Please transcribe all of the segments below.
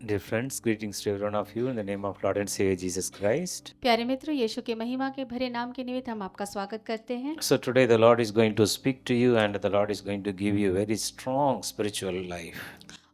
Dear friends, greetings to every one of you in the name of Lord and Savior Jesus Christ. प्यारे मित्रों, यीशु के महिमा के भरे नाम के निमित्त हम आपका स्वागत करते हैं। So today the Lord is going to speak to you and the Lord is going to give you a very strong spiritual life.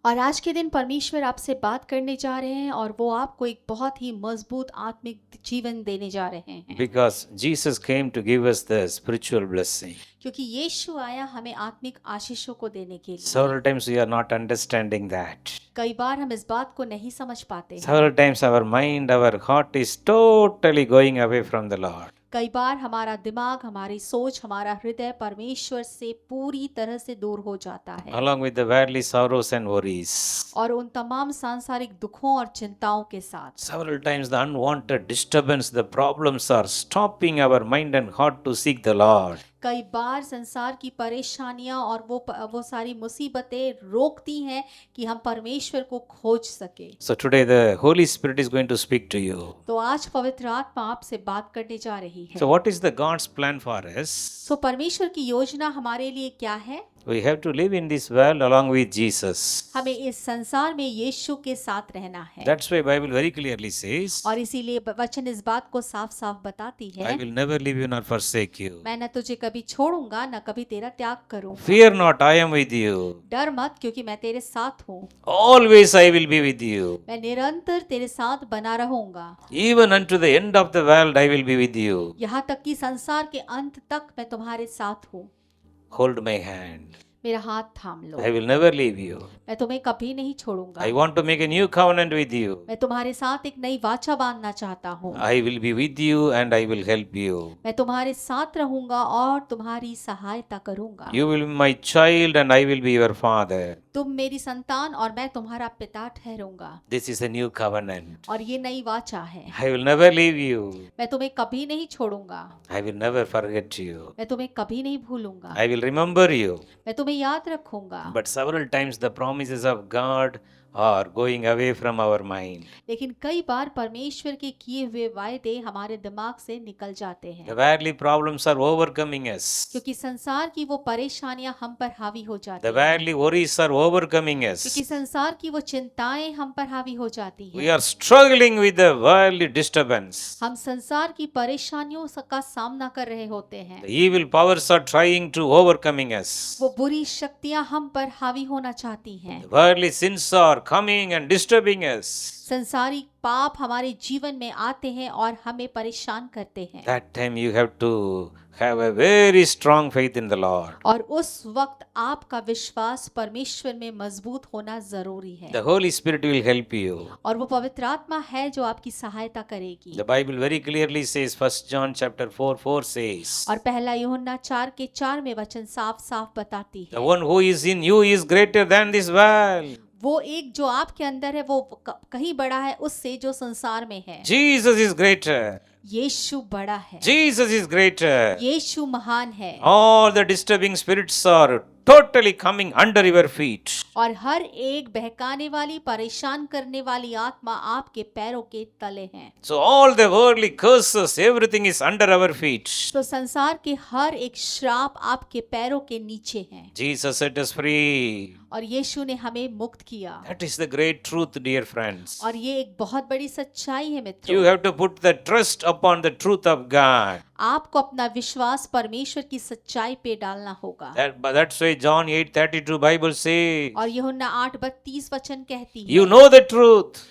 और आज के दिन परमेश्वर आपसे बात करने जा रहे हैं और वो आपको एक बहुत ही मजबूत आत्मिक जीवन देने जा रहे हैं। Because Jesus came to give us the spiritual blessing. क्योंकि यीशु आया हमें आत्मिक आशीषों को देने के लिए। Several times we are not understanding that. कई बार हम इस बात को नहीं समझ पाते हैं। Several times our mind, our heart is totally going away from the Lord. कई बार हमारा दिमाग, हमारी सोच, हमारा हृदय परमेश्वर से पूरी तरह से दूर हो जाता है। Along with the worldly sorrows and worries. और उन तमाम सांसारिक दुखों और चिंताओं के साथ Several times the unwanted disturbance, the problems are stopping our mind and heart to seek the Lord. कई बार संसार की परेशानियां और वो सारी मुसीबतें रोकती हैं कि हम परमेश्वर को खोज सके। So today the Holy Spirit is going to speak to you. तो आज पवित्र आत्मा आपसे बात करने जा रही है। So what is the God's plan for us? तो परमेश्वर की योजना हमारे लिए क्या है? We have to live in this world along with Jesus. हमें इस संसार में यीशु के साथ रहना है। That's why Bible very clearly says, और इसीलिए वचन इस बात को साफ साफ बताती I है, will never leave you nor forsake you. मैं न तुझे कभी छोड़ूंगा न कभी तेरा त्याग करूंगा। Fear not, I am with you. डर मत, क्योंकि मैं तेरे साथ हूँ। Always I will be with you. मैं निरंतर तेरे साथ बना रहूंगा। Even unto the end of the world I will be with you. यहाँ तक कि संसार के अंत तक मैं तुम्हारे साथ हूँ। Hold my hand. मेरा हाथ थाम लो। I will never leave you. मैं तुम्हें कभी नहीं छोड़ूंगा। I want to make a new covenant with you. मैं तुम्हारे साथ एक नई वाचा बांधना चाहता हूँ। I will be with you and I will help you. मैं तुम्हारे साथ रहूंगा और तुम्हारी सहायता करूंगा। You will be my child and I will be your father. तुम मेरी संतान और मैं तुम्हारा पिता ठहरूंगा। This is a new covenant. और ये नई वाचा है। I will never leave you. मैं तुम्हें कभी नहीं छोड़ूंगा। I will never forget you. मैं तुम्हें कभी नहीं भूलूंगा। I will remember you. मैं तुम्हें याद रखूंगा। But several times the promises of God are going away from our mind. लेकिन कई बार परमेश्वर के किए हुए वायदे हमारे दिमाग से निकल जाते हैं। The worldly problems are overcoming us. क्योंकि संसार की वो परेशानियां हम पर हावी हो जाती The हैं। worldly worries are overcoming क्योंकि us. संसार की वो चिंताएं हम पर हावी हो जाती We हैं। are struggling with the worldly disturbance. हम संसार की परेशानियों का सामना कर रहे होते हैं। The evil powers are trying to overcoming us. वो बुरी शक्तियां हम पर हावी होना चाहती हैं। The worldly sins are coming and disturbing us. संसारिक पाप हमारे जीवन में आते हैं और हमें परेशान करते हैं। That time you have to have a very strong faith in the Lord. और उस वक्त आपका विश्वास परमेश्वर में मजबूत होना जरूरी है। The Holy Spirit will help you. और वो पवित्र आत्मा है जो आपकी सहायता करेगी। The Bible very clearly says, 1 John chapter 4:4 says, और पहला यूहन्ना 4:4 में वचन साफ साफ बताती the है, one who is in you is greater than this world. वो एक जो आपके अंदर है वो कहीं बड़ा है उससे जो संसार में है। Jesus is greater. यीशु बड़ा है। Jesus is greater. यीशु महान है। All the disturbing spirits are totally coming under your feet. और हर एक बहकाने वाली, परेशान करने वाली आत्मा आपके पैरों के तले है। So all the worldly curses, everything is under our feet. तो संसार के हर एक श्राप आपके पैरों के नीचे है। Jesus set us free. और यीशु ने हमें मुक्त किया। That is the great truth, dear friends. और ये एक बहुत बड़ी सच्चाई है You मित्रों। have to put the trust upon the truth of God. आपको अपना विश्वास परमेश्वर की सच्चाई पे डालना होगा। That's why John 8:32 Bible says, और यूहन्ना 8:32 वचन कहती है, you know the truth.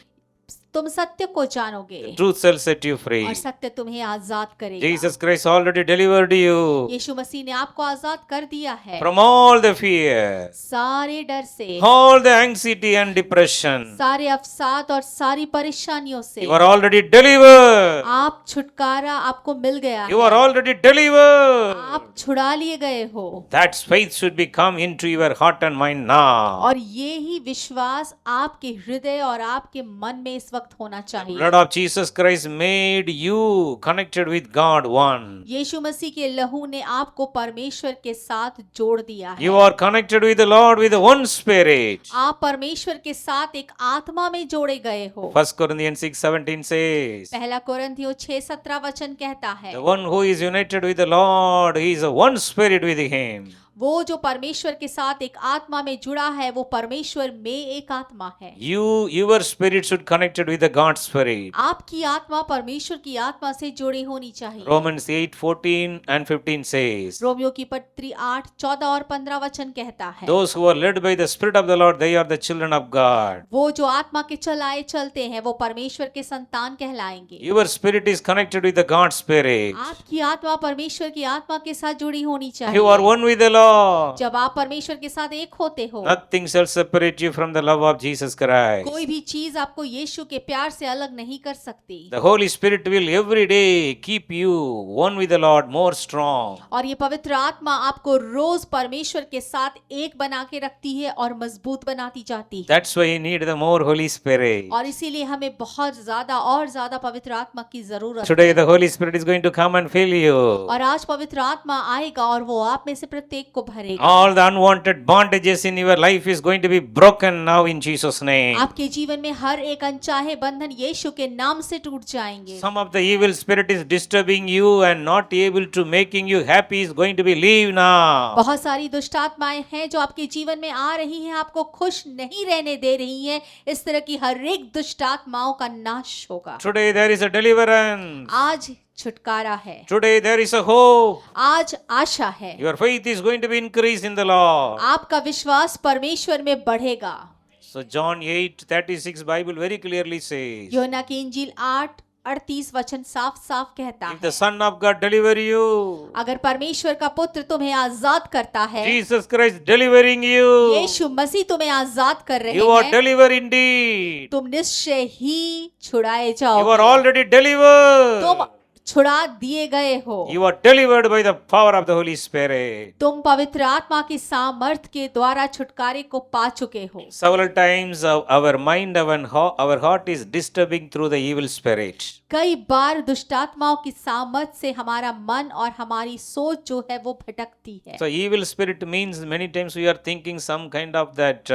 तुम सत्य को जानोगे Truth shall set you free. और सत्य तुम्हें आजाद करेगा। Jesus Christ already delivered you यीशु मसीह ने आपको आजाद कर दिया है from all the fear, सारे डर से, all the anxiety and depression. सारे अवसाद और सारी परेशानियों से। You are already delivered. आप छुटकारा आपको मिल गया You है। are already delivered. आप छुड़ा लिए गए हो। That faith should be come into your heart and mind now. और ये ही विश्वास आपके हृदय और आपके मन में इस वक्त होना चाहिए। Blood of Jesus Christ made you connected with God one. यीशु मसीह के लहू ने आपको परमेश्वर के साथ जोड़ दिया है। You are connected with the Lord with one spirit. आप परमेश्वर के साथ एक आत्मा में जोड़े गए हो। 1 Corinthians 6:17 says, पहला कोरिन्थियों 6:17 वचन कहता है, the one who is united with the Lord, he is a one spirit with him. वो जो परमेश्वर के साथ एक आत्मा में जुड़ा है वो परमेश्वर में एक आत्मा है। Your spirit should connected with the God's spirit. आपकी आत्मा परमेश्वर की आत्मा से जुड़ी होनी चाहिए। Romans 8:14 and 15 says, रोमियो की पत्री 8:14 और 15 वचन कहता है, those who are led by the Spirit of the Lord, they are the children of God. वो जो आत्मा के चलाए चलते हैं वो परमेश्वर के संतान कहलाएंगे। Your spirit is connected with the God's spirit. आपकी आत्मा परमेश्वर की आत्मा के साथ जुड़ी होनी You चाहिए। are one with the Lord. जब आप परमेश्वर के साथ एक होते हो, Nothing shall separate you from the love of Jesus Christ. कोई भी चीज आपको यीशु के प्यार से अलग नहीं कर सकती। The Holy Spirit will every day keep you one with the Lord more strong. और ये पवित्र आत्मा आपको रोज परमेश्वर के साथ एक बना के रखती है और मजबूत बनाती जाती है। That's why you need the more Holy Spirit. और इसीलिए हमें बहुत ज्यादा और ज्यादा पवित्र आत्मा की जरूरत है। Today the Holy Spirit is going to come and fill you. और आज पवित्र आत्मा आएगा और वो आप में से प्रत्येक को भरेगा। All the unwanted bondages in your life is going to be broken now in Jesus' name. आपके जीवन में हर एक अनचाहे बंधन यीशु के नाम से टूट जाएंगे। Some of the evil spirit is disturbing you and not able to making you happy is going to be leave now. बहुत सारी दुष्ट आत्माएं हैं जो आपके जीवन में आ रही हैं, आपको खुश नहीं रहने दे रही हैं। इस तरह की हर एक दुष्ट आत्माओं का नाश होगा। Today there is a deliverance. आज छुटकारा है, Today there is a hope. आज आशा है। Your faith is going to be increased in the Lord. आपका विश्वास परमेश्वर में बढ़ेगा। So John 8:36 Bible very clearly says, यूहन्ना की इंजील 8:38 वचन साफ साफ कहता if the है, Son of God deliver you, अगर परमेश्वर का पुत्र तुम्हें आजाद करता है, Jesus Christ delivering you, यीशु मसीह तुम्हें आजाद कर रहे you are हैं, delivered indeed. तुम निश्चय ही छुड़ाए You are जाओगे। already delivered. तुम छुड़ा दिए गए हो। You are delivered by the power of the Holy Spirit. तुम पवित्र आत्मा की सामर्थ के द्वारा छुटकारे को पा चुके हो। Several times our mind, our heart is disturbing through the evil spirit. कई बार दुष्ट आत्माओं की सामर्थ से हमारा मन और हमारी सोच जो है वो भटकती है। So evil spirit means many times we are thinking some kind of that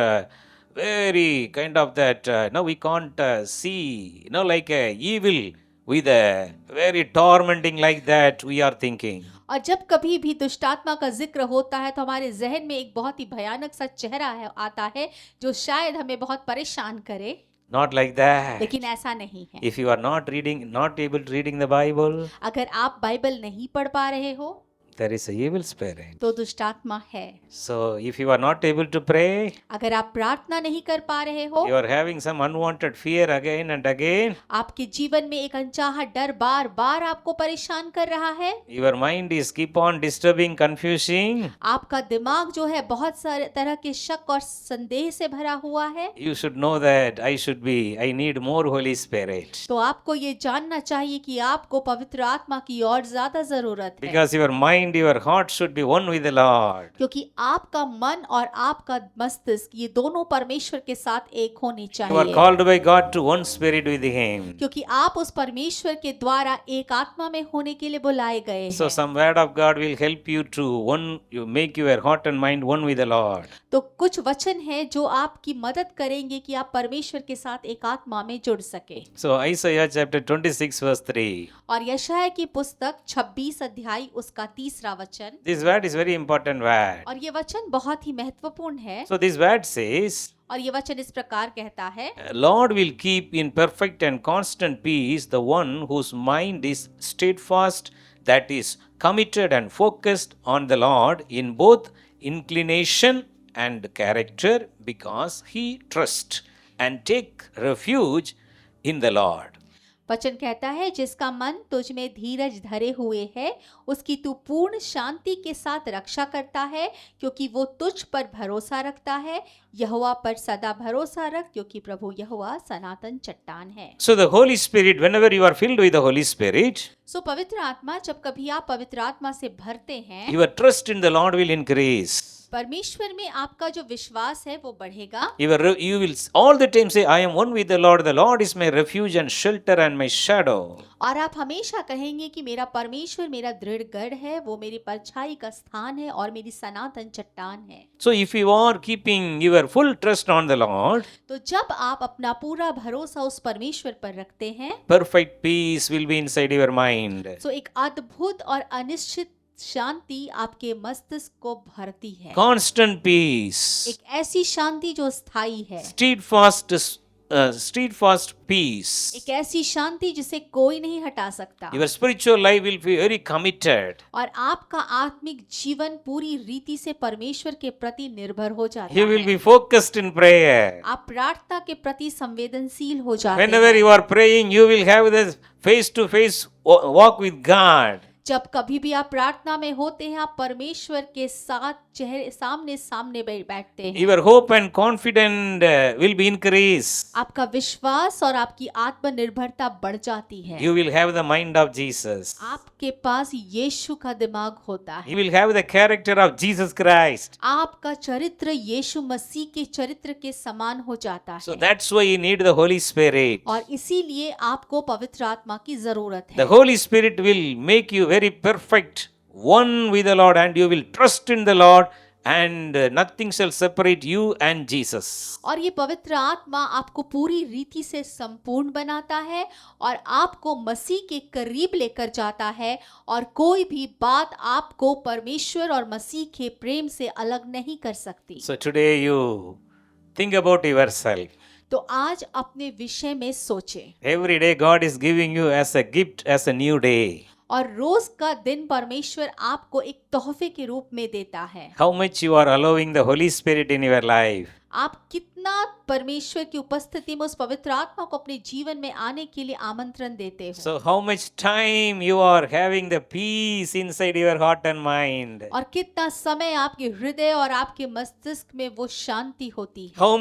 very kind of that no we can't see like a evil with a very tormenting like that we are thinking. और जब कभी भी दुष्ट आत्मा का जिक्र होता है तो हमारे जहन में एक बहुत ही भयानक सा चेहरा है आता है जो शायद हमें बहुत परेशान करे, Not like that. लेकिन ऐसा नहीं है। If you are not able to reading the Bible, अगर आप बाइबल नहीं पढ़ पा रहे हो there is a evil spirit. तो दुष्ट आत्मा है। So if you are not able to pray, अगर आप प्रार्थना नहीं कर पा रहे हो, you are having some unwanted fear again and again, आपके जीवन में एक अनचाहा डर बार बार आपको परेशान कर रहा है, your mind is keep on disturbing, confusing, आपका दिमाग जो है बहुत सारे तरह के शक और संदेह से भरा हुआ है, you should know that I need more Holy Spirit. तो आपको ये जानना चाहिए कि आपको पवित्र आत्मा की और ज्यादा जरूरत है। Because your mind, your heart should be one with the Lord. क्योंकि आपका मन और आपका मस्तिष्क ये दोनों परमेश्वर के साथ एक होने You are चाहिए, called by God to one spirit with Him. क्योंकि आप उस परमेश्वर के द्वारा एक आत्मा में होने के लिए बुलाए गए So हैं। some word of God will help you to you make your heart and mind one with the Lord. तो कुछ वचन हैं जो आपकी मदद करेंगे कि आप परमेश्वर के साथ एक आत्मा में जुड़ सके। So Isaiah chapter 26 verse 3. और यशायाह की पुस्तक 26 अध्याय उसका 3रा वचन, This word is very important word. और ये वचन बहुत ही महत्वपूर्ण है। So this word says, और ये वचन इस प्रकार कहता है, Lord will keep in perfect and constant peace the one whose mind is steadfast, that is committed and focused on the Lord in both inclination and character, because he trusts and take refuge in the Lord. वचन कहता है, जिसका मन तुझ में धीरज धरे हुए है, उसकी तू पूर्ण शांति के साथ रक्षा करता है, क्योंकि वो तुझ पर भरोसा रखता है। यहोवा पर सदा भरोसा रख, क्योंकि प्रभु यहोवा सनातन चट्टान है। So the Holy Spirit, whenever you are filled with the Holy Spirit, पवित्र आत्मा, जब कभी आप पवित्र आत्मा से भरते हैं, your trust in the Lord will increase. परमेश्वर में आपका जो विश्वास है वो बढ़ेगा। You will all the time say, I am one with the Lord. The Lord is my refuge and shelter and my shadow. और आप हमेशा कहेंगे कि मेरा परमेश्वर मेरा दृढ़ गढ़ है, वो मेरी परछाई का स्थान है और मेरी सनातन चट्टान है। So if you are keeping your full trust on the Lord, तो जब आप अपना पूरा भरोसा उस परमेश्वर पर रखते हैं, perfect peace will be inside your mind. तो एक अद्भुत और अनिश्चित शांति आपके मस्तिष्क को भरती है, constant peace, एक ऐसी शांति जो स्थायी है, steadfast peace. एक ऐसी शांति जिसे कोई नहीं हटा सकता। Your spiritual life will be very committed. और आपका आत्मिक जीवन पूरी रीति से परमेश्वर के प्रति निर्भर हो जाता You will है। be focused in prayer. आप प्रार्थना के प्रति संवेदनशील हो जाते Whenever हैं। you are praying, you will have this face-to-face walk with God. जब कभी भी आप प्रार्थना में होते हैं, आप परमेश्वर के साथ चेहरे सामने सामने बैठते हैं। Your hope and confidence will be increased. आपका विश्वास और आपकी आत्मनिर्भरता बढ़ जाती है। You will have the mind of Jesus. आपके पास यीशु का दिमाग होता है। You will have the character of Jesus Christ. आपका चरित्र यीशु मसीह के चरित्र के समान हो जाता So है। that's why you need the Holy Spirit. और इसीलिए आपको पवित्र आत्मा की जरूरत The है। Holy Spirit will make you very perfect, one with the Lord, and you will trust in the Lord, and nothing shall separate you and Jesus. और ये पवित्र आत्मा आपको पूरी रीति से संपूर्ण बनाता है और आपको मसीह के करीब लेकर जाता है, और कोई भी बात आपको परमेश्वर और मसीह के प्रेम से अलग नहीं कर सकती। So today you think about yourself. तो आज अपने विषय में सोचें। Every day God is giving you as a gift, as a new day. और रोज का दिन परमेश्वर आपको एक तोहफे के रूप में देता है। How much you are allowing the Holy Spirit in your life. आप कितना परमेश्वर की उपस्थिति में उस पवित्र आत्मा को अपने जीवन में आने के लिए आमंत्रण देते हो। So how much time you are having the peace inside your heart and mind. और कितना समय आपके हृदय और आपके मस्तिष्क में वो शांति होती है। How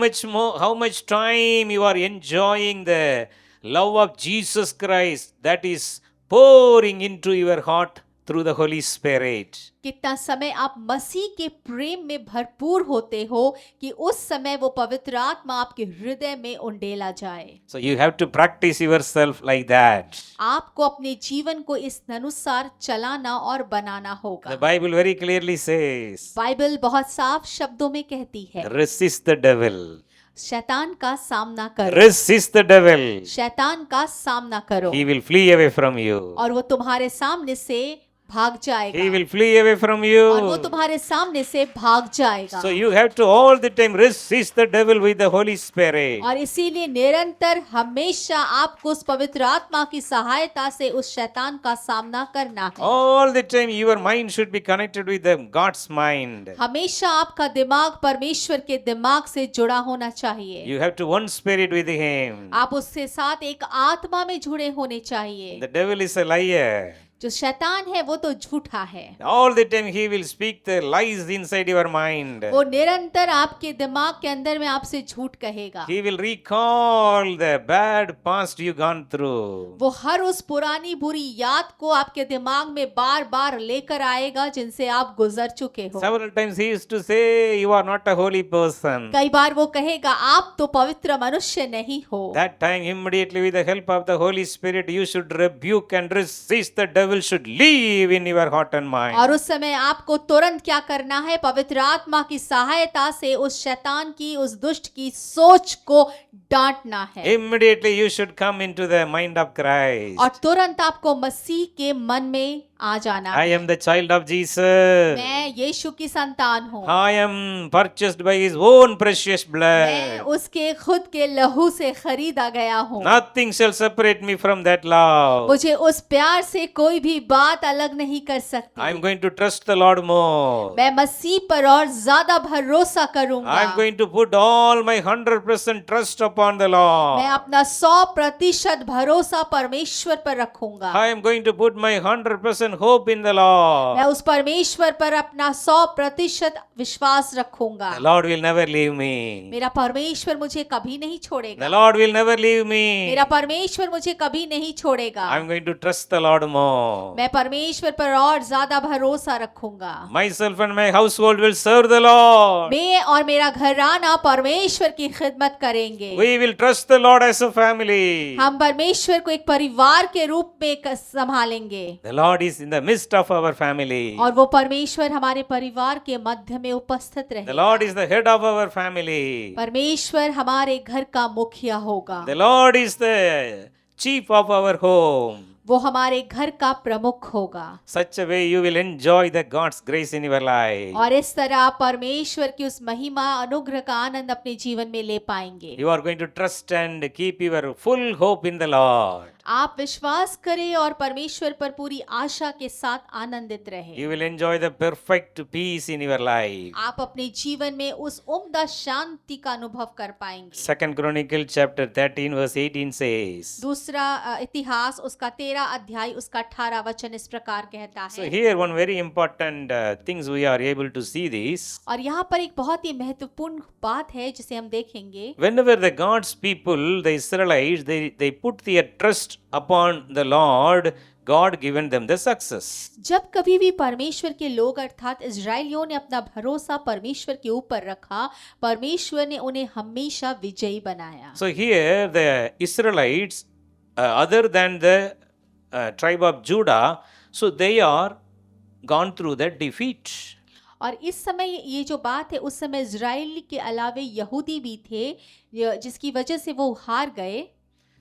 much time you are enjoying the love of Jesus Christ that is pouring into your heart through the Holy Spirit. कितना समय आप मसीह के प्रेम में भरपूर होते हो कि उस समय वो पवित्र आत्मा आपके हृदय में उंडेला जाए। So you have to practice yourself like that. आपको अपने जीवन को इस अनुसार चलाना और बनाना होगा। The Bible very clearly says, Bible बहुत साफ शब्दों में कहती है, resist the devil. शैतान का सामना करो। Resist the devil. शैतान का सामना करो He will flee away from you. और वो तुम्हारे सामने से भाग जाएगा। He will flee away from और वो you. तुम्हारे सामने से भाग जाएगा। So you have to all the time resist the devil with the Holy Spirit. और इसीलिए निरंतर हमेशा आपको उस पवित्र आत्मा की सहायता से उस शैतान का सामना करना है। All the time your mind should be connected with the God's mind. हमेशा आपका दिमाग परमेश्वर के दिमाग से जुड़ा होना चाहिए। You have to one spirit with him. आप उसके साथ एक आत्मा में जुड़े होने चाहिए। The devil is a liar. जो शैतान है वो तो झूठा है। All the time he will speak the lies inside your mind. वो निरंतर आपके दिमाग के अंदर में आपसे झूठ कहेगा। He will recall the bad past you gone through. वो हर उस पुरानी बुरी याद को आपके दिमाग में बार बार लेकर आएगा जिनसे आप गुजर चुके हो। Several times he used to say, you are not a holy person. कई बार वो कहेगा आप तो पवित्र मनुष्य नहीं हो। That time immediately with the help of the Holy Spirit you should rebuke and resist the devil should leave in your heart and mind. और उस समय आपको तुरंत क्या करना है? पवित्र आत्मा की सहायता से उस शैतान की, उस दुष्ट की सोच को डांटना है। Immediately you should come into the mind of Christ. और तुरंत आपको मसीह के मन में आ जाना I है। am the child of Jesus. मैं यीशु की संतान हूँ। I am purchased by his own precious मैं blood. उसके खुद के लहू से खरीदा गया हूँ। Nothing shall separate me from that love. मुझे उस प्यार से कोई भी बात अलग नहीं कर I सकती। am going to trust the Lord more. मैं मसीह पर और ज्यादा भरोसा करूंगा। I am going to put all my 100% trust upon the मैं Lord. अपना 100% भरोसा परमेश्वर पर रखूंगा। I am going to put my 100% hope in the Lord. मैं उस परमेश्वर पर अपना 100% विश्वास रखूंगा। The Lord will never leave me. मेरा परमेश्वर मुझे कभी नहीं The छोड़ेगा। Lord will never leave me. मेरा परमेश्वर मुझे कभी नहीं छोड़ेगा। I am going to trust the Lord more. मैं परमेश्वर पर और ज्यादा भरोसा रखूंगा। Myself and my household will serve the Lord. मैं और मेरा घराना परमेश्वर की खिदमत करेंगे। We will trust the Lord as a family. हम परमेश्वर को एक परिवार के रूप में संभालेंगे। The Lord is in the midst of our family. और वो परमेश्वर हमारे परिवार के मध्य में उपस्थित The रहेगा। Lord is the head of our family. परमेश्वर हमारे घर का मुखिया होगा। The Lord is the chief of our home. वो हमारे घर का प्रमुख होगा। Such a way you will enjoy the God's grace in your life. और इस तरह आप परमेश्वर की उस महिमा अनुग्रह का आनंद अपने जीवन में ले पाएंगे। You are going to trust and keep your full hope in the Lord. आप विश्वास करें और परमेश्वर पर पूरी आशा के साथ आनंदित रहें। You will enjoy the perfect peace in your life. आप अपने जीवन में उस उम्दा शांति का अनुभव कर पाएंगे। 2 Chronicle chapter 13 verse 18 says. दूसरा इतिहास उसका 13 अध्याय उसका 18 वचन इस प्रकार कहता So है। here one very important things we are able to see this. और यहाँ पर एक बहुत ही महत्वपूर्ण बात है जिसे हम देखेंगे। Whenever the God's people, the Israelites, they put their trust upon the Lord, God given them the success. जब कभी भी परमेश्वर के लोग अर्थात इजराइलियों ने अपना भरोसा परमेश्वर के ऊपर रखा, परमेश्वर ने उन्हें हमेशा विजयी बनाया। So here the Israelites, other than the tribe of Judah, so they are gone through the defeat. और इस समय ये जो बात है, उस समय इजराइल के अलावे यहूदी भी थे जिसकी वजह से वो हार गए।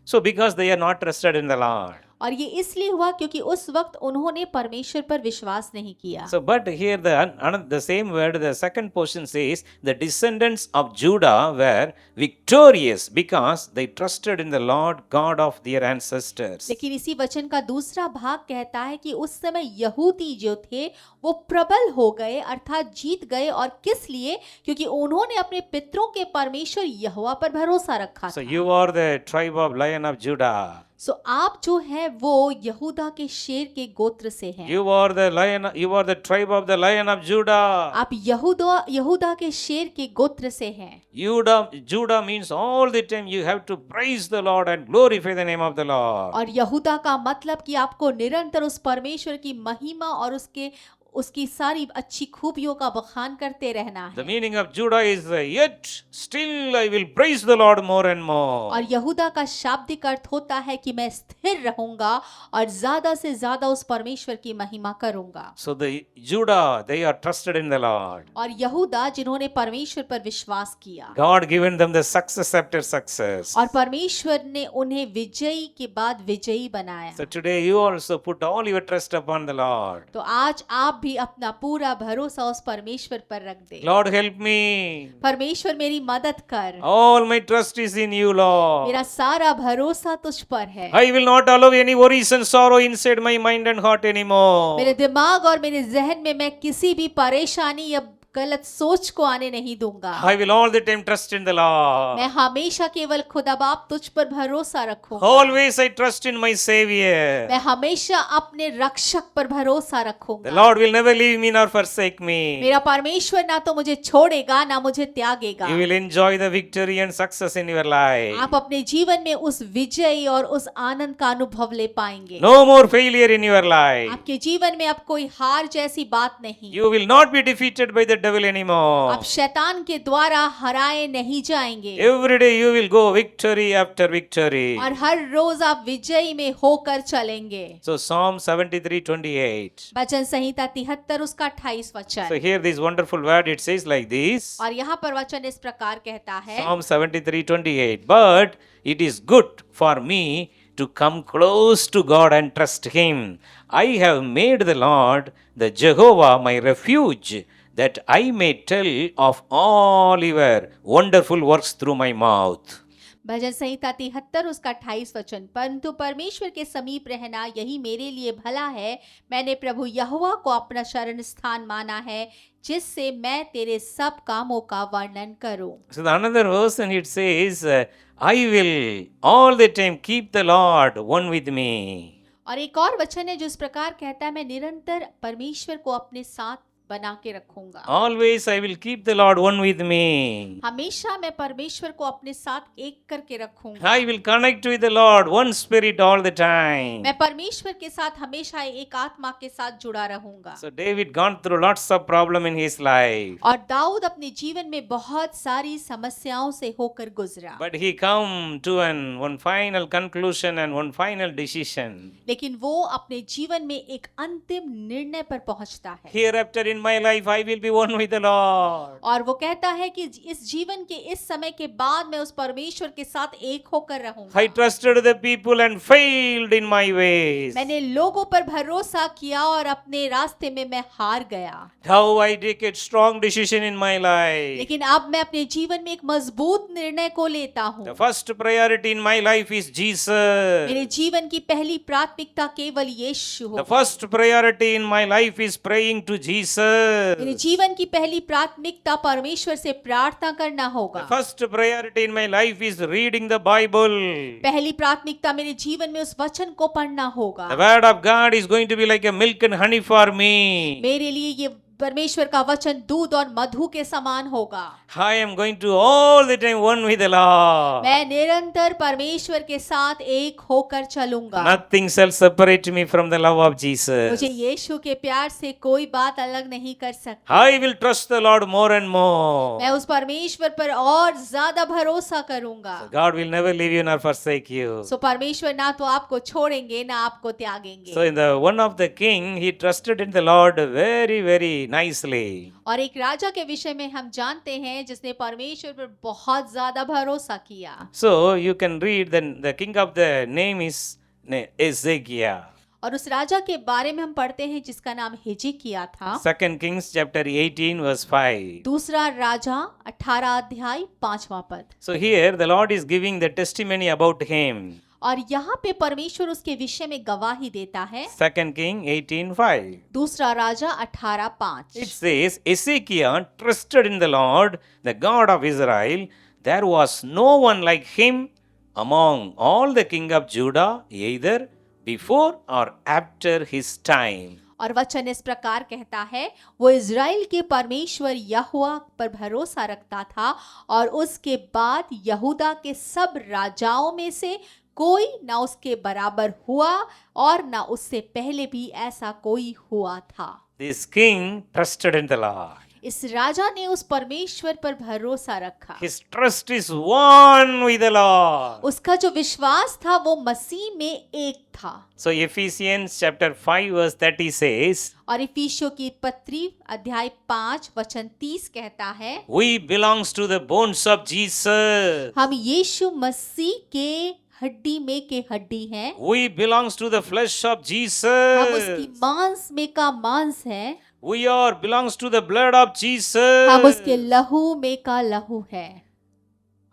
So because they are not trusted in the Lord. और ये इसलिए हुआ क्योंकि उस वक्त उन्होंने परमेश्वर पर विश्वास नहीं किया। So but here the same word, the second portion says, the descendants of Judah were victorious because they trusted in the Lord God of their ancestors. लेकिन इसी वचन का दूसरा भाग कहता है कि उस समय यहूदी जो थे वो प्रबल हो गए अर्थात जीत गए। और किस लिए? क्योंकि उन्होंने अपने पितरों के परमेश्वर यहोवा पर भरोसा रखा So था। you are the tribe of Lion of Judah. सो आप जो है वो यहूदा के शेर के गोत्र से हैं। You are the lion. You are the tribe of the Lion of Judah. आप यहूदा के शेर के गोत्र से हैं। Judah means all the time you have to praise the Lord and glorify the name of the Lord. और यहूदा का मतलब कि आपको निरंतर उस परमेश्वर की महिमा और उसकी सारी अच्छी खूबियों का बखान करते रहना The है। meaning of Judah is yet still I will praise the Lord more and more. और यहूदा का शाब्दिक अर्थ होता है कि मैं स्थिर रहूंगा और ज्यादा से ज्यादा उस परमेश्वर की महिमा करूंगा। So the Judah, they are trusted in the Lord. और यहूदा जिन्होंने परमेश्वर पर विश्वास किया God given them the success after success. और परमेश्वर ने उन्हें विजयी के बाद विजयी बनाया। So today you also put all your trust upon the Lord. तो आज आप भी अपना पूरा भरोसा उस परमेश्वर पर रख दे। Lord help me. परमेश्वर मेरी मदद कर। All my trust is in you, Lord. मेरा सारा भरोसा तुझ पर है। I will not allow any worries and sorrow inside my mind and heart anymore. मेरे दिमाग और मेरे जहन में मैं किसी भी परेशानी या गलत सोच को आने नहीं दूंगा। I will all the time trust in the Lord. मैं हमेशा केवल खुदा बाप तुझ पर भरोसा रखूंगा। Always I trust in my Savior. मैं हमेशा अपने रक्षक पर भरोसा The रखूंगा। Lord will never leave me nor forsake me. मेरा परमेश्वर ना तो मुझे छोड़ेगा ना मुझे त्यागेगा। You will enjoy the victory and success in your life. आप अपने जीवन में उस विजय और उस आनंद का अनुभव ले पाएंगे। No more failure in your life. आपके जीवन में अब कोई हार जैसी बात नहीं। You will not be defeated by the devil anymore. आप शैतान के द्वारा हराए नहीं जाएंगे। Every day you will go victory after victory. और हर रोज आप विजयी में होकर चलेंगे। So Psalm 73:28. वचन संहिता 73 उसका 28 So वचन। here this wonderful word, it says like this. और यहाँ पर वचन इस प्रकार कहता है। Psalm 73:28. But it is good for me to come close to God and trust Him. I have made the Lord, the Jehovah, my refuge, that I may tell of all your wonderful works through my mouth. भजन संहिता 73 उसका 28 वचन। परंतु परमेश्वर के समीप रहना यही मेरे लिए भला है। मैंने प्रभु यहोवा को अपना शरण स्थान माना है जिससे मैं तेरे सब कामों का वर्णन करूं। So the another verse it says, I will all the time keep the Lord one with me. और एक और वचन है जो इस प्रकार कहता है, मैं निरंतर परमेश्वर को अपने साथ बना के रखूंगा। Always I will keep the Lord one with me. हमेशा मैं परमेश्वर को अपने साथ एक करके रखूंगा। I will connect with the Lord, one spirit all the time. मैं परमेश्वर के साथ हमेशा एक आत्मा के साथ जुड़ा रहूंगा। So David gone through lots of problem in his life. और दाऊद अपने जीवन में बहुत सारी समस्याओं से होकर गुजरा। But he come to one final conclusion and one final decision. लेकिन वो अपने जीवन में एक अंतिम निर्णय पर पहुंचता है। Hereafter in my life, I will be one with the Lord. और वो कहता है कि इस जीवन के इस समय के बाद मैं उस परमेश्वर के साथ एक होकर रहूंगा। I trusted the people and failed in my ways. मैंने लोगों पर भरोसा किया और अपने रास्ते में मैं हार गया। Now I take a strong decision in my life. लेकिन अब मैं अपने जीवन में एक मजबूत निर्णय को लेता हूँ। The first priority in my life is Jesus. मेरे जीवन की पहली प्राथमिकता केवल यीशु The होगी। first priority in my life is praying to Jesus. मेरे जीवन की पहली प्राथमिकता परमेश्वर से प्रार्थना करना The होगा। first priority in my life is reading the Bible. पहली प्राथमिकता मेरे जीवन में उस वचन को पढ़ना होगा। The word of God is going to be like a milk and honey for me. मेरे लिए ये परमेश्वर का वचन दूध और मधु के समान होगा। I am going to all the time one with the Lord. मैं निरंतर परमेश्वर के साथ एक होकर चलूंगा। Nothing shall separate me from the love of Jesus. मुझे यीशु के प्यार से कोई बात अलग नहीं कर सकती। I will trust the Lord more and more. मैं उस परमेश्वर पर और ज्यादा भरोसा करूंगा। God will never leave you nor forsake you. सो परमेश्वर ना तो आपको छोड़ेंगे ना आपको त्यागेंगे। So in the one of the king, he trusted in the Lord very nicely. और एक राजा के विषय में हम जानते हैं जिसने परमेश्वर पर बहुत ज्यादा भरोसा किया। So you can read the king of the name is Ezekiel. और उस राजा के बारे में हम पढ़ते हैं जिसका नाम हिजकिय्याह था। 2 Kings chapter 18 verse 5. दूसरा राजा 18 अध्याय 5वां पद। So here the Lord is giving the testimony about him. और यहाँ पे परमेश्वर उसके विषय में गवाही देता है। 2 King 18:5. दूसरा राजा 18:5। It says, Ezekiel trusted in the Lord, the God of Israel. There was no one like him among all the king of Judah, either before or after his time. और वचन इस प्रकार कहता है, वो इज़राइल के परमेश्वर यहोवा पर भरोसा रखता था और उसके बाद यहूदा के सब राजाओं में से कोई ना उसके बराबर हुआ और ना उससे पहले भी ऐसा कोई हुआ था। This king trusted in the Lord. इस राजा ने उस परमेश्वर पर भरोसा रखा। His trust is one with the Lord. उसका जो विश्वास था वो मसीह में एक था। So Ephesians chapter 5 verse 30 says, और इफिसियों की पत्री अध्याय 5 वचन 30 कहता है, we belongs to the bones of Jesus. हम यीशु मसीह के हड्डी में के हड्डी हैं। We belongs to the flesh of हम Jesus. उसकी मांस में का मांस है। We are belongs to the blood of हम Jesus. उसके लहू में का लहू है।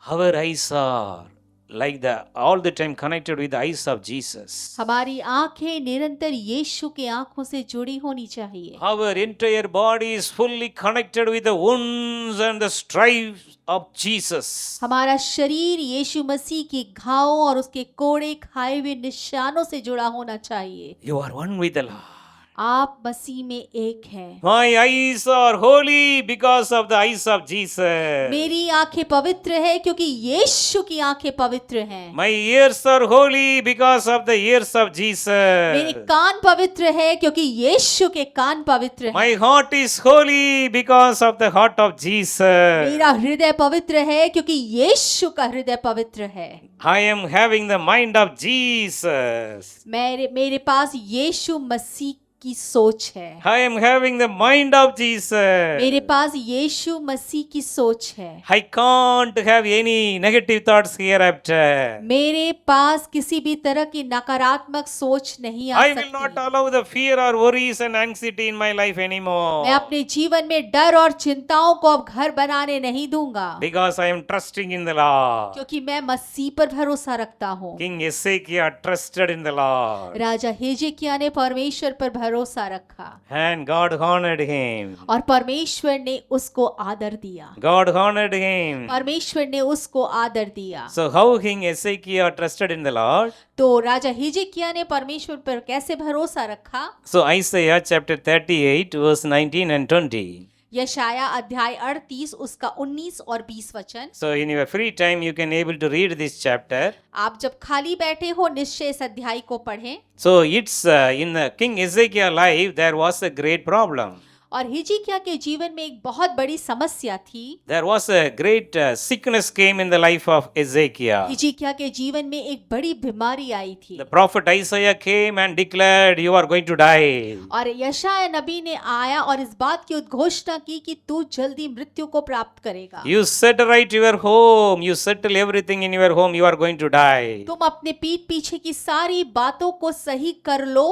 Our eyes are like the all the time connected with the eyes of Jesus. हमारी आंखें निरंतर यीशु के आंखों से जुड़ी होनी चाहिए। Our entire body is fully connected with the wounds and the stripes of Jesus. हमारा शरीर यीशु मसीह के घावों और उसके कोड़े खाए हुए निशानों से जुड़ा होना चाहिए। You are one with the Lord. आप मसीह में एक हैं। My eyes are holy because of the eyes of Jesus. मेरी आंखें पवित्र है क्योंकि यीशु की आंखें पवित्र हैं। My ears are holy because of the ears of मेरे Jesus. कान पवित्र है क्योंकि यीशु के कान पवित्र हैं। My heart is holy because of the heart of Jesus. मेरा हृदय पवित्र है क्योंकि यीशु का हृदय पवित्र है। I am having the mind of Jesus. मेरे पास यीशु मसीह की सोच है। I am having the mind of Jesus. मेरे पास यीशु मसीह की सोच है। I can't have any negative thoughts hereafter. मेरे पास किसी भी तरह की नकारात्मक सोच नहीं आ I will not सकती। allow the fear or worries and anxiety in my life anymore. मैं अपने जीवन में डर और चिंताओं को अब घर बनाने नहीं दूंगा, Because I am trusting in the Lord. क्योंकि मैं मसीह पर भरोसा रखता हूँ। King Ezekiel trusted in the Lord. राजा हिजकिय्याह ने परमेश्वर पर भरोसा रखा And God honored him. और परमेश्वर ने उसको आदर दिया। God honored him. परमेश्वर ने उसको आदर दिया। So how King Ezekiel trusted in the Lord? तो राजा हिजकिय्याह ने परमेश्वर पर कैसे भरोसा रखा? So Isaiah chapter 38 verse 19 and 20. यशाया अध्याय 38 उसका 19 और 20 वचन। So in your free time you can able to read this chapter. आप जब खाली बैठे हो निश्चय इस अध्याय को पढ़ें। So it's in the King Ezekiel life there was a great problem. और हिजकिय्याह के जीवन में एक बहुत बड़ी समस्या थी। There was a great sickness came in the life of Ezekiel. हिजकिय्याह के जीवन में एक बड़ी बीमारी आई थी The prophet Isaiah came and declared, "You are going to die." और यशायाह नबी ने आया और इस बात की उद्घोषणा की कि तू जल्दी मृत्यु को प्राप्त करेगा। You set right your home, you settle everything in your home, you are going to die. तुम अपने पीठ पीछे की सारी बातों को सही कर लो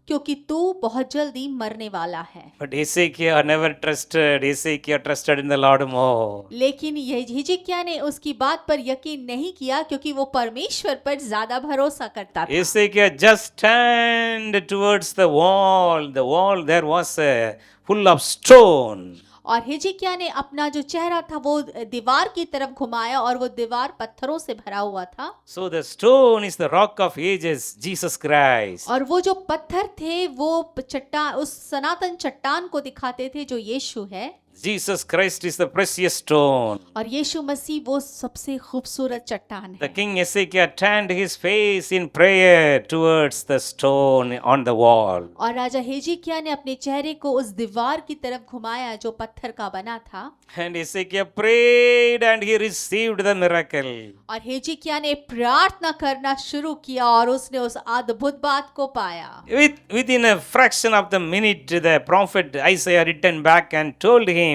क्योंकि तू बहुत जल्दी मरने वाला है। But Ezekiel never trusted. Ezekiel trusted in the Lord more. लेकिन यह हिजकिय्याह ने उसकी बात पर यकीन नहीं किया क्योंकि वो परमेश्वर पर ज्यादा भरोसा करता था। Ezekiel just turned towards the wall. The wall there was full of stone. और हिजकिय्याह ने अपना जो चेहरा था वो दीवार की तरफ घुमाया और वो दीवार पत्थरों से भरा हुआ था। So the stone is the rock of ages, Jesus Christ. और वो जो पत्थर थे वो चट्टान, उस सनातन चट्टान को दिखाते थे जो यीशु है। Jesus Christ is the precious stone. और यीशु मसीह वो सबसे खूबसूरत चट्टान The है। king Ezekiel turned his face in prayer towards the stone on the wall. और राजा हिजकिय्याह ने अपने चेहरे को उस दीवार की तरफ घुमाया जो पत्थर का बना था। And Ezekiel prayed and he received the miracle. और हिजकिय्याह ने प्रार्थना करना शुरू किया और उसने उस अद्भुत बात को पाया। Within a fraction of the minute, the prophet Isaiah returned back and told him,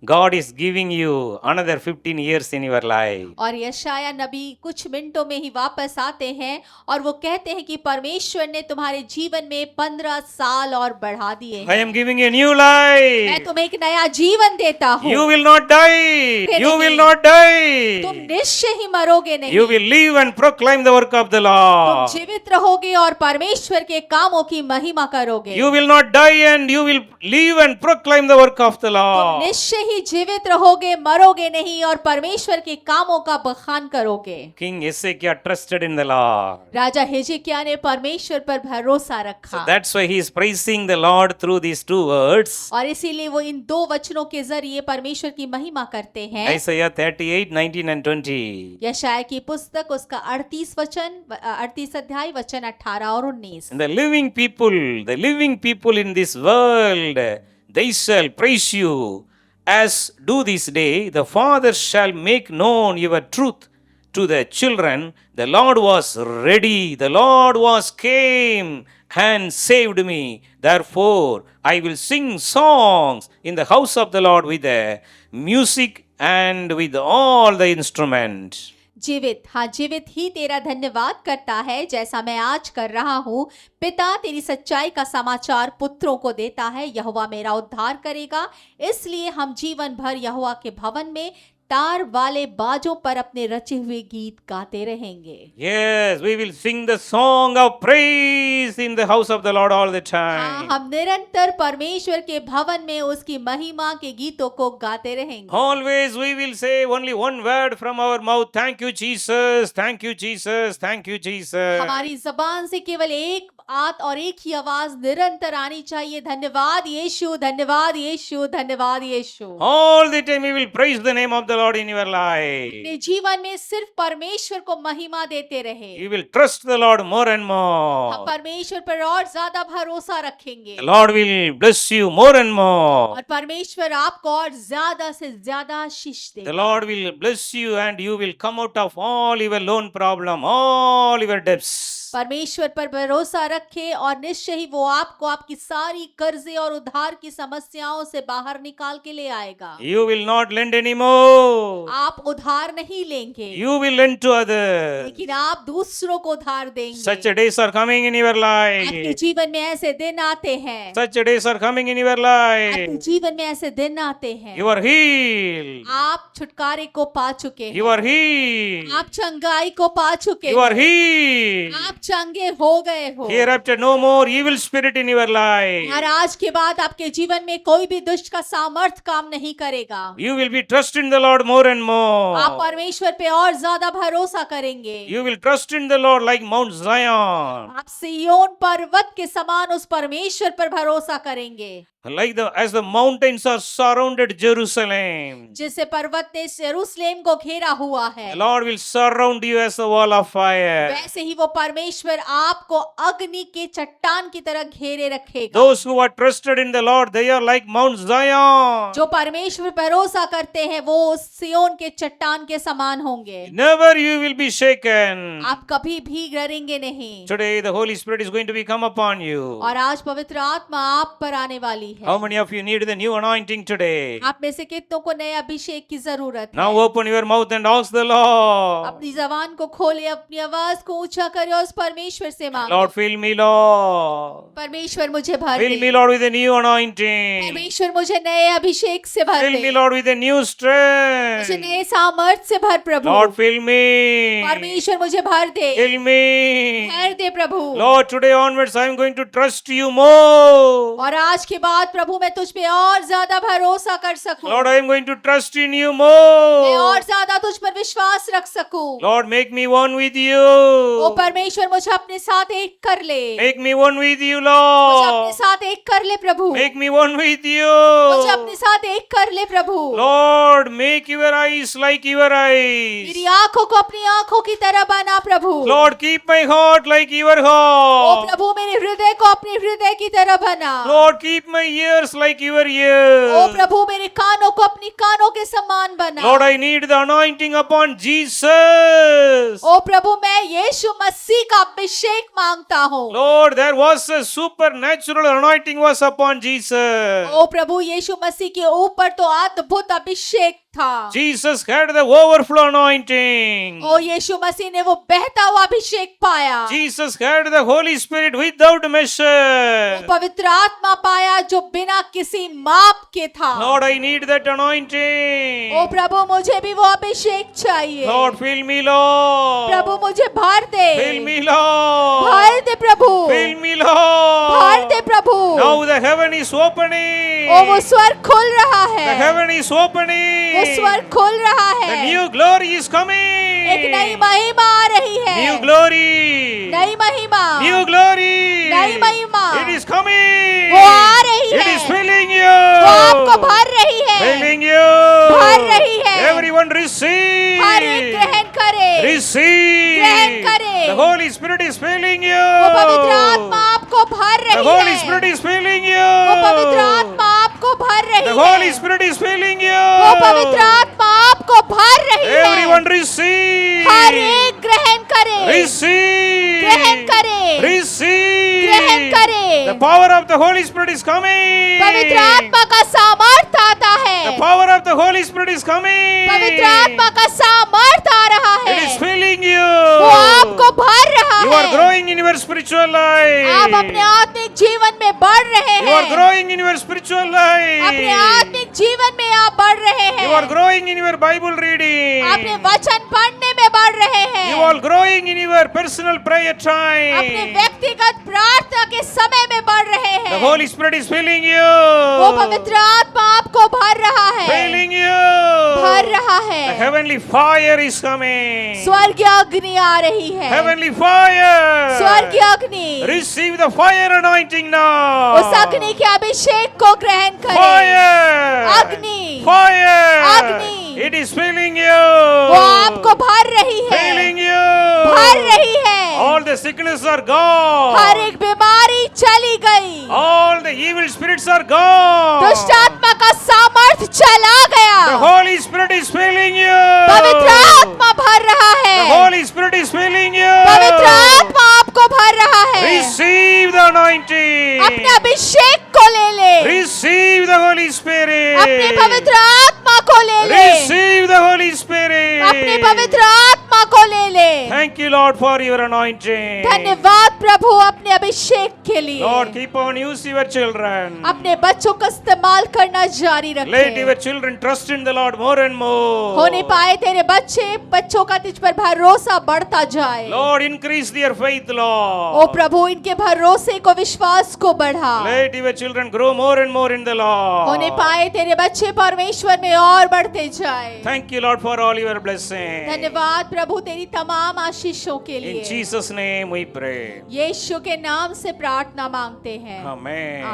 God is giving you another 15 years in your life. और यशायाह नबी कुछ मिनटों में ही वापस आते हैं और वो कहते हैं कि परमेश्वर ने तुम्हारे जीवन में 15 साल और बढ़ा दिए I हैं। am giving you a new मैं life. तुम्हें एक नया जीवन देता हूँ। You will not die. You will not तुम die. निश्चय ही मरोगे नहीं। You will live and proclaim the work of the तुम Lord. जीवित रहोगे और परमेश्वर के कामों की महिमा करोगे। You will not die and you will live and proclaim the work of the तुम Lord. निश्चय ही जीवित रहोगे, मरोगे नहीं और परमेश्वर के कामों का बखान करोगे। King Ezekiel trusted in the Lord. राजा हिजकिय्याह ने परमेश्वर पर भरोसा So रखा that's why he is praising the Lord through these two words. और इसीलिए वो इन दो वचनों के जरिए परमेश्वर की महिमा करते हैं। Isaiah 38, 19 and 20. यशायाह की पुस्तक उसका 38 अध्याय वचन 18 और 19। And the living people in this world, they shall praise you, as do this day. The fathers shall make known your truth to the children. The Lord was ready, the Lord was came and saved me. Therefore, I will sing songs in the house of the Lord with music and with all the instruments. जीवित ही तेरा धन्यवाद करता है जैसा मैं आज कर रहा हूँ। पिता तेरी सच्चाई का समाचार पुत्रों को देता है। यहोवा मेरा उद्धार करेगा, इसलिए हम जीवन भर यहोवा के भवन में तार वाले बाजों पर अपने रचे हुए गीत गाते रहेंगे। Yes, we will sing the song of praise in the house of the Lord all the हाँ, time. हम निरंतर परमेश्वर के भवन में उसकी महिमा के गीतों को गाते रहेंगे। Always we will say only one word from our mouth. Thank you, Jesus. Thank you, Jesus. Thank you, Jesus. हमारी जबान से केवल एक बात और एक ही आवाज निरंतर आनी चाहिए, धन्यवाद यीशु, धन्यवाद यीशु, धन्यवाद यीशु। All the time we will praise the name of the Lord in your life. अपने जीवन में सिर्फ परमेश्वर को महिमा देते रहे। You will trust the Lord more and हम more. परमेश्वर पर और ज्यादा भरोसा रखेंगे The Lord will bless you more and more. और परमेश्वर आपको और ज्यादा से ज्यादा आशीष The देगा। Lord will bless you and you will come out of all your loan problem, all your debts. परमेश्वर पर भरोसा रखे और निश्चय ही वो आपको आपकी सारी कर्जे और उधार की समस्याओं से बाहर निकाल के ले आएगा। You will not lend anymore. आप उधार नहीं लेंगे, You will lend to others. लेकिन आप दूसरों को उधार Such देंगे। days are coming in your आपके life. जीवन में ऐसे दिन आते हैं, Such days are coming in your आपके life. जीवन में ऐसे दिन आते हैं। You are healed. आप छुटकारे को पा चुके You हैं, are healed. आप चंगाई को पा चुके You are हैं, healed. आप चंगे हो गए हो। Hereafter no more evil spirit in your life. और आज के बाद आपके जीवन में कोई भी दुष्ट का सामर्थ काम नहीं करेगा। You will be trust in the Lord more and आप more. परमेश्वर पे और ज्यादा भरोसा करेंगे। You will trust in the Lord like Mount Zion. आप सिय्योन पर्वत के समान उस परमेश्वर पर भरोसा करेंगे। as the mountains are surrounded Jerusalem. जिससे पर्वत ने यरूशलेम को घेरा हुआ है, The Lord will surround you as a wall of fire. वैसे ही वो परमेश्वर आपको अग्नि के चट्टान की तरह घेरे रखेगा। Those who are trusted in the Lord, they are like Mount Zion. जो परमेश्वर पर भरोसा करते हैं वो सियोन के चट्टान के समान होंगे। Never you will be shaken. आप कभी भी डरेंगे नहीं। Today the Holy Spirit is going to be come upon you. और आज पवित्र आत्मा आप पर आने वाली है। How many of you need the new anointing today? आप में से कितनों को नए अभिषेक की जरूरत Now है? open your mouth and ask the Lord. अपनी जबान को खोले, अपनी आवाज को ऊंचा करे और उस परमेश्वर से मांगे, Lord, fill me, Lord. परमेश्वर मुझे भर Fill me, they, Lord, with a new anointing. परमेश्वर मुझे नए अभिषेक से भर Fill they, me, Lord, with a new मुझे strength. नए सामर्थ से भर प्रभु, Lord, fill me. परमेश्वर मुझे भर दे, Fill me. भर दे प्रभु। Lord, today onwards I am going to trust you more. और आज के बाद प्रभु मैं तुझ पे और ज्यादा भरोसा कर सकूं, Lord, I am going to trust in you मैं और more. ज्यादा तुझ पर विश्वास रख सकूं। Lord, make me one with O you. परमेश्वर मुझे अपने साथ एक कर ले, Make me one with you, मुझे अपने Lord. साथ एक कर ले प्रभु, Make me one with मुझे अपने you. साथ एक कर ले प्रभु। Lord, make your eyes like your eyes. मेरी आंखों को अपनी आंखों की तरह बना प्रभु। Lord, keep my heart like your O heart. प्रभु मेरे हृदय को अपने हृदय की तरह बना। Lord, keep my ears like your O ears. प्रभु मेरे कानों को अपनी कानों के समान बना। Lord, I need the anointing upon Jesus. ओ प्रभु मैं यीशु मसीह का अभिषेक मांगता हूँ। Lord, there was a supernatural anointing was upon Jesus. ओ प्रभु यीशु मसीह के ऊपर तो अद्भुत अभिषेक था। Jesus had the overflow anointing. ओ यीशु मसीह ने वो बहता हुआ अभिषेक पाया। Jesus had the Holy Spirit without measure. पवित्र आत्मा पाया जो बिना किसी माप के था। Lord, I need that anointing. ओ प्रभु मुझे भी वो अभिषेक चाहिए। Lord, fill me, Lord. प्रभु मुझे भर दे, Fill me, Lord. भर दे प्रभु, Fill me, भर Lord. They Prabhu. Now the heaven is opening. ओ वो स्वर खुल रहा The है, heaven is वो opening. स्वर खुल रहा The है। new glory is एक coming. नई महिमा आ रही है, New glory. नई महिमा, New glory. नई महिमा It is coming. वो आ रही It है, is filling वो आपको you. भर रही है, Filling you. भर रही है। Everyone receive. हर एक ग्रहण करे, Receive. ग्रहण करे। The Holy Spirit is filling you. वो पवित्र आत्मा आपको भर The रही Holy है, Spirit is filling वो पवित्र you. आत्मा आपको भर The रही Holy है, Spirit is filling वो पवित्र you. आत्मा आपको भर रही है। Everyone receive. हर एक ग्रहण करे, Receive. ग्रहण करे, Receive. ग्रहण करे। The power of the Holy Spirit is coming. पवित्र आत्मा का सामर्थ आता The है, power of the Holy Spirit is coming. पवित्र आत्मा का सामर्थ आ रहा It is है, filling वो you. आपको भर रहा You are है। growing in your spiritual आप अपने life. आत्मिक जीवन में बढ़ रहे You are हैं, growing in your spiritual अपने life. आत्मिक जीवन में आप बढ़ रहे You are हैं, growing in your Bible reading. अपने वचन पढ़ने में बढ़ रहे हैं, You are growing in your personal prayer अपने time. व्यक्तिगत प्रार्थना के समय में बढ़ रहे The हैं। Holy Spirit is filling वो you. पवित्र आत्मा आपको भर रहा है, Filling भर you. रहा The है। heavenly fire is coming. स्वर्गीय अग्नि आ रही है, Heavenly fire. स्वर्गीय अग्नि, Receive the fire anointing now. उस अग्नि के अभिषेक को ग्रहण करें। Fire. अग्नि, Fire. अग्नि। It is filling वो you. आपको भर रही है, Filling भर you. रही है। All the sickness are gone. हर एक बीमारी चली गई, All the evil spirits are gone. दुष्ट आत्मा का सामर्थ चला The गया, Holy Spirit is filling you. पवित्र आत्मा भर रहा The है, Holy Spirit is filling you. पवित्र आत्मा आपको भर रहा है। Receive the anointing. अपने अभिषेक को ले ले, Receive the Holy अपने Spirit. पवित्र आत्मा को ले ले, Receive the Holy Spirit. अपने पवित्र आत्मा को ले ले। Thank you, Lord, for your anointing. धन्यवाद प्रभु अपने अभिषेक के लिए। Lord, keep on use your children. अपने बच्चों का इस्तेमाल करना जारी Let रखें। your children trust in the Lord more and more. होने पाए तेरे बच्चों का तुझ पर भरोसा बढ़ता जाए। Lord, increase their faith, O Lord. प्रभु इनके भरोसे को विश्वास को बढ़ा। Let your children grow more and more in the होने Lord. पाए तेरे बच्चे परमेश्वर में और बढ़ते जाए। Thank you, Lord, for all your blessings. धन्यवाद प्रभु तेरी तमाम आशीषों के In लिए। Jesus' name we pray. यीशु के नाम से प्रार्थना मांगते हैं। Amen.